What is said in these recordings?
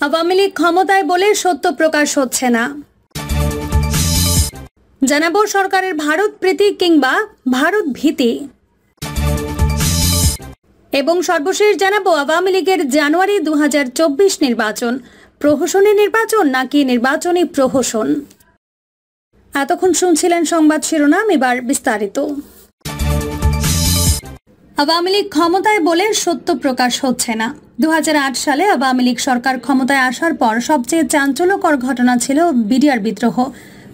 আওয়ামী লীগ ক্ষমতায় বলে সত্য প্রকাশ হচ্ছে না। জানাবো সরকারের ভারত প্রীতি কিংবা ভারত ভীতি, এবং সর্বশেষ জানাবো আওয়ামী লীগের জানুয়ারি 2024 নির্বাচন প্রহসনী নির্বাচন নাকি নির্বাচনী প্রহসন। এতক্ষণ শুনছিলেন সংবাদ শিরোনাম, এবার বিস্তারিত। আওয়ামী লীগ ক্ষমতায় বলে সত্য প্রকাশ হচ্ছে না। 2008 সালে আওয়ামী লীগ সরকার ক্ষমতায় আসার পর সবচেয়ে চাঞ্চল্যকর ঘটনা ছিল বিডিআর বিদ্রোহ।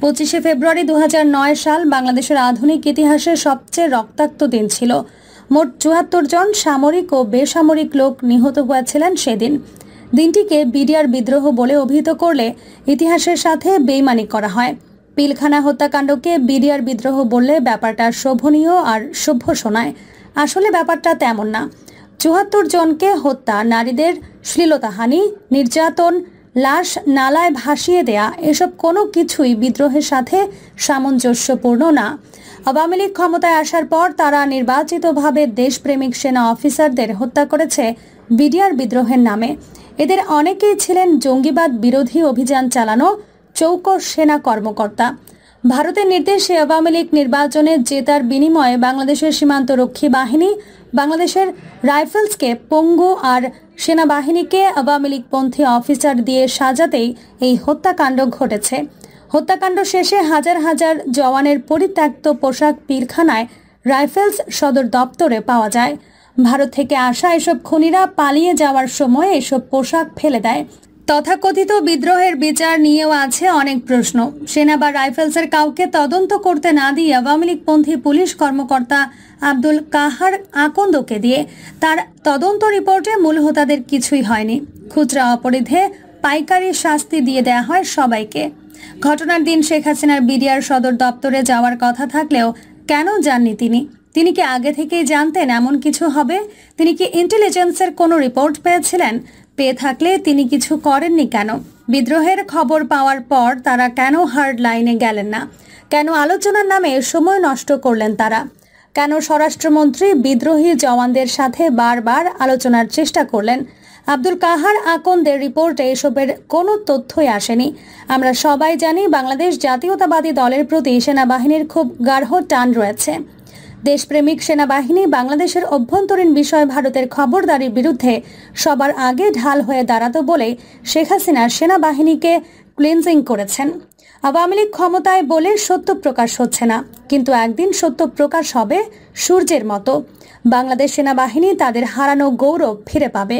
25শে ফেব্রুয়ারি 2009 সাল বাংলাদেশের আধুনিক ইতিহাসে সবচেয়ে রক্তাক্ত দিন ছিল। মোট 74 জন সামরিক ও বেসামরিক লোক নিহত হয়েছিলেন সেদিন। দিনটিকে বিডিআর বিদ্রোহ বলে অভিহিত করলে ইতিহাসের সাথে বেইমানি করা হয়। পিলখানা হত্যাকাণ্ডকে বিডিআর বিদ্রোহ বললে ব্যাপারটা শোভনীয় আর সভ্য শোনায়। আসলে ব্যাপারটা তেমন না। 74 জনকে হত্যা, নারীদের শ্লীলতাহানি, নির্যাতন, লাশ নালায় ভাসিয়ে দেয়া, এসব কোনো কিছুই বিদ্রোহের সাথে সামঞ্জস্যপূর্ণ না। আওয়ামী লীগ ক্ষমতায় আসার পর তারা নির্বাচিতভাবে দেশপ্রেমিক সেনা অফিসারদের হত্যা করেছে বিডিআর বিদ্রোহের নামে। এদের অনেকেই ছিলেন জঙ্গিবাদ বিরোধী অভিযান চালানো চৌকস সেনা কর্মকর্তা। ভারতের নির্দেশে আওয়ামী লীগ নির্বাচনে জেতার বিনিময়ে বাংলাদেশের সীমান্তরক্ষী বাহিনী, বাংলাদেশের রাইফেলসকে পঙ্গু আর সেনাবাহিনীকে আওয়ামী লীগপন্থী অফিসার দিয়ে সাজাতেই এই হত্যাকাণ্ড ঘটেছে। হত্যাকাণ্ড শেষে হাজার হাজার জওয়ানের পরিত্যক্ত পোশাক পিলখানায় রাইফেলস সদর দপ্তরে পাওয়া যায়। ভারত থেকে আসা এসব খুনিরা পালিয়ে যাওয়ার সময় এসব পোশাক ফেলে দেয়। তথাকথিত বিদ্রোহের বিচার নিয়েও আছে অনেক প্রশ্ন। সেনা বা রাইফেলসের কাউকে তদন্ত করতে না দিয়ে আওয়ামী লীগপন্থী পুলিশ কর্মকর্তা আব্দুল কাহার আকন্দকে দিয়ে তার তদন্ত রিপোর্টে মূল হোতাদের কিছুই হয়নি। খুচরা অপরাধে পাইকারি শাস্তি দিয়ে দেয়া হয় সবাইকে। ঘটনার দিন শেখ হাসিনার বিডিআর সদর দপ্তরে যাওয়ার কথা থাকলেও কেন যাননি তিনি? তিনি কি আগে থেকেই জানতেন এমন কিছু হবে? তিনি কি ইন্টেলিজেন্সের কোনো রিপোর্ট পেয়েছিলেন? পেয়ে থাকলে তিনি কিছু করেননি কেন? বিদ্রোহের খবর পাওয়ার পর তারা কেন হার্ড লাইনে গেলেন না? কেন আলোচনার নামে সময় নষ্ট করলেন তারা? কেন স্বরাষ্ট্রমন্ত্রী বিদ্রোহী জওয়ানদের সাথে বারবার আলোচনার চেষ্টা করলেন? আব্দুল কাহার আকন্দের রিপোর্টে এসবের কোনো তথ্যই আসেনি। আমরা সবাই জানি বাংলাদেশ জাতীয়তাবাদী দলের প্রতি সেনাবাহিনীর খুব গাঢ় টান রয়েছে। দেশপ্রেমিক সেনাবাহিনী বাংলাদেশের অভ্যন্তরীণ বিষয় ভারতের খবরদারির বিরুদ্ধে সবার আগে ঢাল হয়ে দাঁড়াতো বলে শেখ হাসিনা সেনাবাহিনীকে ক্লিনজিং করেছেন। আওয়ামী লীগ ক্ষমতায় বলে সত্য প্রকাশ হচ্ছে না, কিন্তু একদিন সত্য প্রকাশ হবে সূর্যের মতো। বাংলাদেশ সেনাবাহিনী তাদের হারানো গৌরব ফিরে পাবে।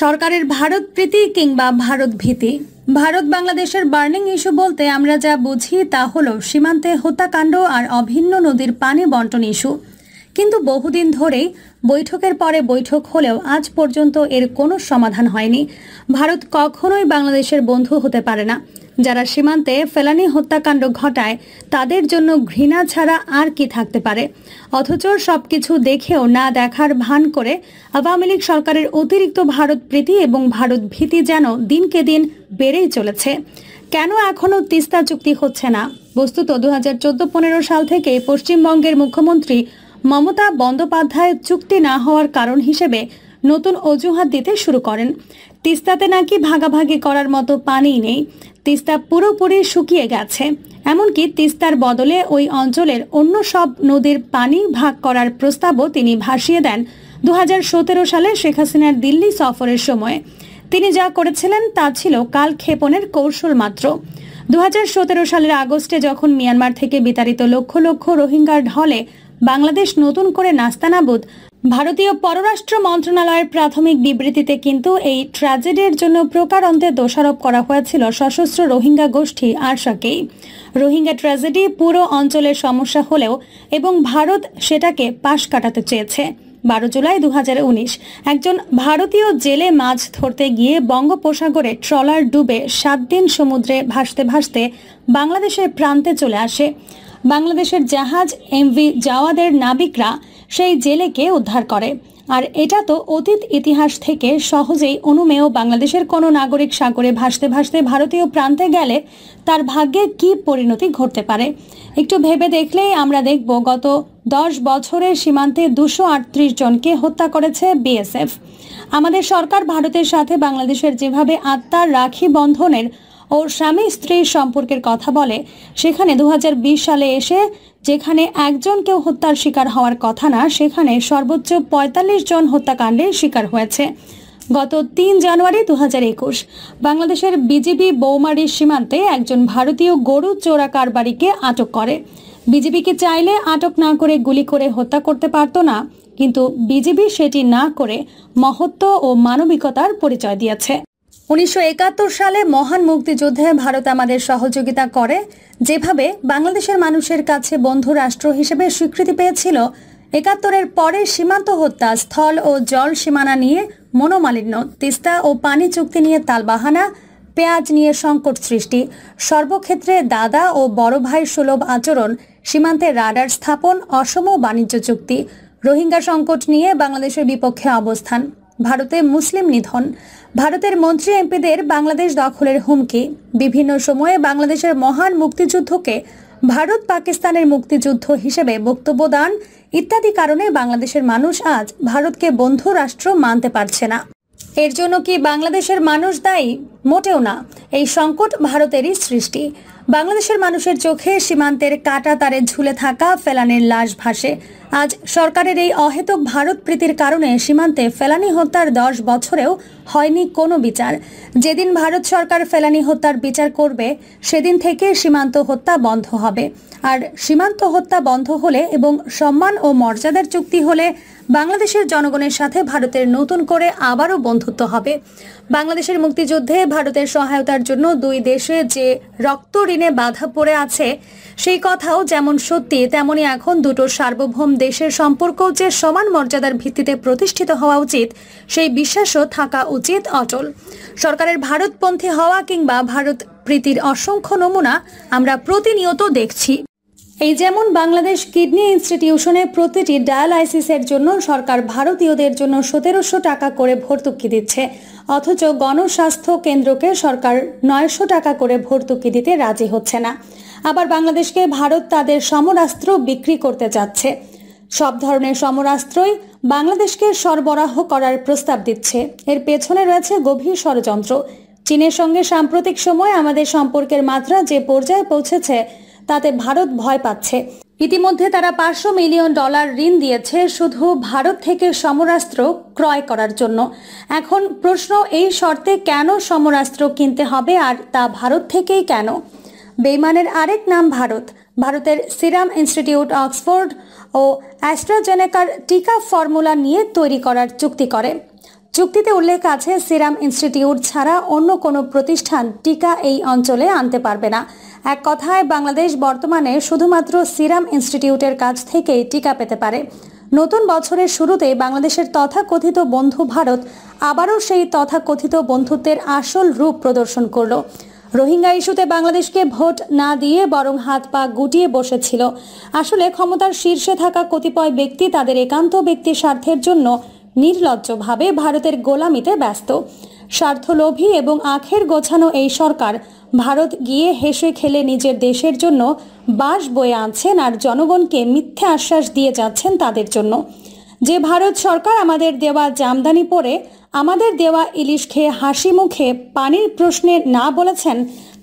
সরকারের ভারত প্রীতি কিংবা ভারত ভীতি। ভারত বাংলাদেশের বার্নিং ইস্যু বলতে আমরা যা বুঝি তা হলো সীমান্তে হত্যাকাণ্ড আর অভিন্ন নদীর পানি বন্টন ইস্যু। কিন্তু বহুদিন ধরেই বৈঠকের পরে বৈঠক হলেও আজ পর্যন্ত এর কোনো সমাধান হয়নি। ভারত কখনোই বাংলাদেশের বন্ধু হতে পারে না। যারা সীমান্তে ফেলানি হত্যাকাণ্ড ঘটায় তাদের জন্য ঘৃণা ছাড়া আর কি থাকতে পারে? অথচ সবকিছু দেখেও না দেখার ভান করে আওয়ামী লীগ সরকারের অতিরিক্ত ভারত প্রীতি এবং ভারত ভীতি যেন দিনকে দিন বেড়েই চলেছে। কেন এখনও তিস্তা চুক্তি হচ্ছে না? বস্তুত 2014-15 সাল থেকে পশ্চিমবঙ্গের মুখ্যমন্ত্রী মমতা বন্দ্যোপাধ্যায় চুক্তি না হওয়ার কারণ হিসেবে নতুন অজুহাত দিতে শুরু করেন। তিস্তাতে নাকি ভাগাভাগি করার মতো পানিই নেই, তিস্তা পুরোপুরি শুকিয়ে গেছে। এমনকি তিস্তার বদলে ওই অঞ্চলের অন্য সব নদীর পানি ভাগ করার প্রস্তাবও তিনি ভাসিয়ে দেন 2017 সালে শেখ হাসিনার দিল্লি সফরের সময়। তিনি যা করেছিলেন তা ছিল কালক্ষেপণের কৌশল মাত্র। 2017 সালের আগস্টে যখন মিয়ানমার থেকে বিতাড়িত লক্ষ লক্ষ রোহিঙ্গার ঢলে বাংলাদেশ নতুন করে নাস্তানাবুদ, ভারতীয় পররাষ্ট্র মন্ত্রণালয়ের প্রাথমিক বিবৃতিতে কিন্তু এই ট্র্যাজেডির জন্য প্রকারান্তে দোষারোপ করা হয়েছিল সশস্ত্র রোহিঙ্গা গোষ্ঠী আরসাকেই। রোহিঙ্গা ট্র্যাজেডি পুরো অঞ্চলের সমস্যা হলেও এবং ভারত সেটাকে পাশ কাটাতে চেয়েছে। 12 জুলাই 2019 একজন ভারতীয় জেলে মাছ ধরতে গিয়ে বঙ্গোপসাগরে ট্রলার ডুবে 7 দিন সমুদ্রে ভাসতে ভাসতে বাংলাদেশের প্রান্তে চলে আসে। বাংলাদেশের জাহাজ এমভি জাওয়াদের নাবিকরা সেই জেলেকে উদ্ধার করে। আর এটা তো অতীত ইতিহাস থেকে সহজেই অনুমেয়। বাংলাদেশের কোনো নাগরিক সাগরে ভাসতে ভাসতে ভারতীয় প্রান্তে গেলে তার ভাগ্যে কি পরিণতি ঘটতে পারে একটু ভেবে দেখলেই আমরা দেখব গত 10 বছরে সীমান্তে 238 জনকে হত্যা করেছে বিএসএফ। আমাদের সরকার ভারতের সাথে বাংলাদেশের যেভাবে আত্মার রাখি বন্ধনের ও স্বামী স্ত্রীর সম্পর্কের কথা বলে, সেখানে 2020 সালে এসে যেখানে একজন কেউ হত্যার শিকার হওয়ার কথা না, সেখানে সর্বোচ্চ 45 জন হত্যাকাণ্ডের শিকার হয়েছে। গত 3 জানুয়ারি 2021 বাংলাদেশের বিজিবি বৌমারী সীমান্তে একজন ভারতীয় গরু চোরা কারবারিকে আটক করে। বিজিবিকে চাইলে আটক না করে গুলি করে হত্যা করতে পারত না, কিন্তু বিজিবি সেটি না করে মহত্ব ও মানবিকতার পরিচয় দিয়েছে। 1971 সালে মহান মুক্তিযুদ্ধে ভারত আমাদের সহযোগিতা করে, যেভাবে বাংলাদেশের মানুষের কাছে বন্ধু রাষ্ট্র হিসেবে স্বীকৃতি পেয়েছিল। 71-এর পরে সীমান্ত হত্যা, স্থল ও জল সীমানা নিয়ে মনোমালিন্য, তিস্তা ও পানি চুক্তি নিয়ে তালবাহানা, পেঁয়াজ নিয়ে সংকট সৃষ্টি, সর্বক্ষেত্রে দাদা ও বড় ভাই সুলভ আচরণ, সীমান্তে রাডার স্থাপন, অসম বাণিজ্য চুক্তি, রোহিঙ্গা সংকট নিয়ে বাংলাদেশের বিপক্ষে অবস্থান, ভারতে মুসলিম নিধন, ভারতের মন্ত্রী এমপিদের বাংলাদেশ দখলের হুমকি, বিভিন্ন সময়ে বাংলাদেশের মহান মুক্তিযুদ্ধকে ভারত পাকিস্তানের মুক্তিযুদ্ধ হিসেবে বক্তব্য দান ইত্যাদি কারণে বাংলাদেশের মানুষ আজ ভারতকে বন্ধু রাষ্ট্র মানতে পারছে না। এর জন্য কি বাংলাদেশের মানুষ দায়ী? মোটেও না। এই সংকট ভারতেরই সৃষ্টি। বাংলাদেশের মানুষের চোখে সীমান্তের কাটা তারে ঝুলে থাকা ফেলানির লাশ ভাসে। আজ সরকারের এই অহেতুক ভারত প্রীতির কারণে সীমান্তে ফেলানি হত্যার 10 বছরেও হয়নি কোনো বিচার। যেদিন ভারত সরকার ফেলানি হত্যার বিচার করবে, সেদিন থেকে সীমান্ত হত্যা বন্ধ হবে। আর সীমান্ত হত্যা বন্ধ হলে এবং সম্মান ও মর্যাদার চুক্তি হলে বাংলাদেশের জনগণের সাথে ভারতের নতুন করে আবারও বন্ধুত্ব হবে। বাংলাদেশের মুক্তিযুদ্ধে ভারতের সহায়তার জন্য দুই দেশে যে রক্ত ঋণে বাধা পড়ে আছে, সেই কথাও যেমন সত্যি, তেমনি এখন দুটো সার্বভৌম দেশের সম্পর্কও যে সমান মর্যাদার ভিত্তিতে প্রতিষ্ঠিত হওয়া উচিত, সেই বিশ্বাসও থাকা উচিত অটল। সরকারের ভারতপন্থী হওয়া কিংবা ভারত প্রীতির অসংখ্য নমুনা আমরা প্রতিনিয়ত দেখছি। এই যেমন বাংলাদেশ কিডনি ইনস্টিটিউশনে প্রতিটি ডায়ালাইসিসের জন্য সরকার ভারতীয়দের জন্য 1700 টাকা করে ভর্তুকি দিচ্ছে, অথচ গণস্বাস্থ্য কেন্দ্রকে সরকার 900 টাকা করে ভর্তুকি দিতে রাজি হচ্ছে না। আবার বাংলাদেশকে ভারত তাদের সমরাস্ত্র বিক্রি করতে যাচ্ছে। সব ধরনের সমরাস্ত্রই বাংলাদেশকে সরবরাহ করার প্রস্তাব দিচ্ছে। এর পেছনে রয়েছে গভীর ষড়যন্ত্র। চীনের সঙ্গে সাম্প্রতিক সময় আমাদের সম্পর্কের মাত্রা যে পর্যায়ে পৌঁছেছে, তাতে ভারত ভয় পাচ্ছে। ইতিমধ্যে তারা $500 মিলিয়ন ঋণ দিয়েছে শুধু ভারত থেকে সমরাস্ত্র ক্রয় করার জন্য। এখন প্রশ্ন, এই শর্তে কেন সমরাস্ত্র কিনতে হবে, আর তা ভারত থেকেই কেন? বেইমানের আরেক নাম ভারত। ভারতের সিরাম ইনস্টিটিউট অক্সফোর্ড ও অ্যাস্ট্রাজেনেকার টিকা ফর্মুলা নিয়ে তৈরি করার চুক্তি করে। চুক্তিতে উল্লেখ আছে, সিরাম ইনস্টিটিউট ছাড়া অন্য কোনো প্রতিষ্ঠান টিকা এই অঞ্চলে আনতে পারবে না। এক কথায় বাংলাদেশ বর্তমানে শুধুমাত্র সিরাম ইনস্টিটিউটের কাছ থেকেই টিকা পেতে পারে। নতুন বছরের শুরুতে বাংলাদেশের তথাকথিত বন্ধু ভারত আবারও সেই তথাকথিত বন্ধুত্বের আসল রূপ প্রদর্শন করল। রোহিঙ্গা ইস্যুতে বাংলাদেশকে ভোট না দিয়ে বরং হাত পা গুটিয়ে বসেছিল। আসলে ক্ষমতার শীর্ষে থাকা কতিপয় ব্যক্তি তাদের একান্ত ব্যক্তি স্বার্থের জন্য নির্লজ্জভাবে ভারতের গোলামিতে ব্যস্ত। স্বার্থলোভী এবং আখের গোছানো এই সরকার ভারত গিয়ে হেসে খেলে নিজের দেশের জন্য বাস বয়ে আনছেন আর জনগণকে মিথ্যে আশ্বাস দিয়ে যাচ্ছেন তাদের জন্য। যে ভারত সরকার আমাদের দেওয়া জামদানি পরে আমাদের দেওয়া ইলিশ খেয়ে হাসি মুখে পানির প্রশ্নে না বলেছেন,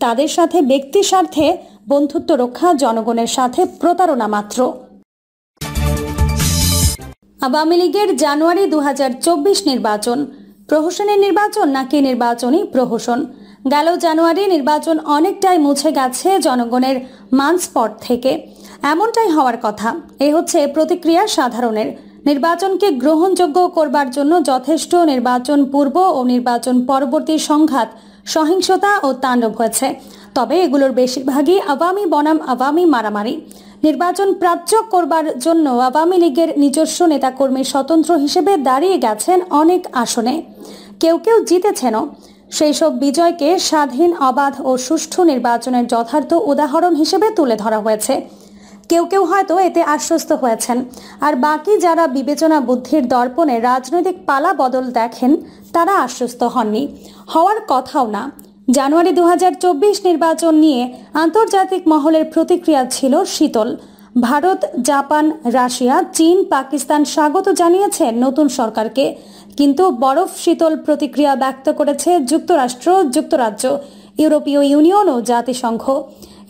তাদের সাথে ব্যক্তি স্বার্থে বন্ধুত্ব রক্ষা জনগণের সাথে প্রতারণা মাত্র। আওয়ামী লীগের জানুয়ারি 2024 নির্বাচন প্রহসনের নির্বাচন নাকি নির্বাচনী প্রহসন? গেল জানুয়ারি নির্বাচন অনেকটাই মুছে গেছে জনগণের মানস্পট থেকে, এমনটাই হওয়ার কথা। এ হচ্ছে প্রতিক্রিয়া সাধারণের। নির্বাচনকে গ্রহণযোগ্য করবার জন্য যথেষ্ট নির্বাচন পূর্ব ও নির্বাচন পরবর্তী সংঘাত, সহিংসতা ও তাণ্ডব হয়েছে। তবে এগুলোর বেশিরভাগই আওয়ামী বনাম আওয়ামী মারামারি। নির্বাচন প্রাচ্য করবার জন্য আওয়ামী লীগের নিজস্ব নেতাকর্মী স্বতন্ত্র হিসেবে দাঁড়িয়ে গেছেন অনেক আসনে, কেউ কেউ জিতেছেনও। সেই সব বিজয়কে স্বাধীন, অবাধ ও সুষ্ঠু নির্বাচনের যথার্থ উদাহরণ হিসেবে তুলে ধরা হয়েছে। কেউ কেউ হয়তো এতে আশ্বস্ত হয়েছেন, আর বাকি যারা বিবেচনা বুদ্ধির দর্পণে রাজনৈতিক পালা বদল দেখেন তারা আশ্বস্ত হননি, হওয়ার কথাও না। জানুয়ারি 2024 নির্বাচন নিয়ে আন্তর্জাতিক মহলের প্রতিক্রিয়া ছিল শীতল। ভারত, জাপান, রাশিয়া, চীন, পাকিস্তান স্বাগত জানিয়েছে নতুন সরকারকে, কিন্তু বরফ শীতল প্রতিক্রিয়া ব্যক্ত করেছে যুক্তরাষ্ট্র, যুক্তরাজ্য, ইউরোপীয় ইউনিয়ন ও জাতিসংঘ।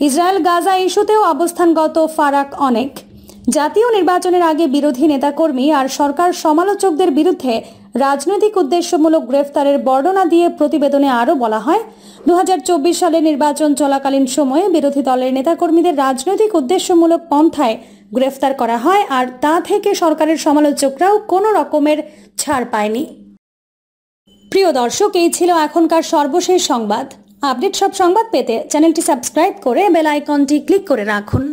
ইসরায়েল গাজা ইস্যুতেও অবস্থানগত ফারাক অনেক। জাতীয় নির্বাচনের আগে বিরোধী নেতাকর্মী আর সরকার সমালোচকদের বিরুদ্ধে রাজনৈতিক উদ্দেশ্যমূলক গ্রেফতারের বর্ণনা দিয়ে প্রতিবেদনে আরও বলা হয়, 2024 সালে নির্বাচন চলাকালীন সময়ে বিরোধী দলের নেতাকর্মীদের রাজনৈতিক উদ্দেশ্যমূলক পন্থায় গ্রেফতার করা হয়, আর তা থেকে সরকারের সমালোচকরাও কোনো রকমের ছাড় পায়নি। প্রিয় দর্শক, এই ছিল এখনকার সর্বশেষ সংবাদ। আপডেট সব সংবাদ পেতে চ্যানেলটি সাবস্ক্রাইব করে বেল আইকনটি ক্লিক করে রাখুন।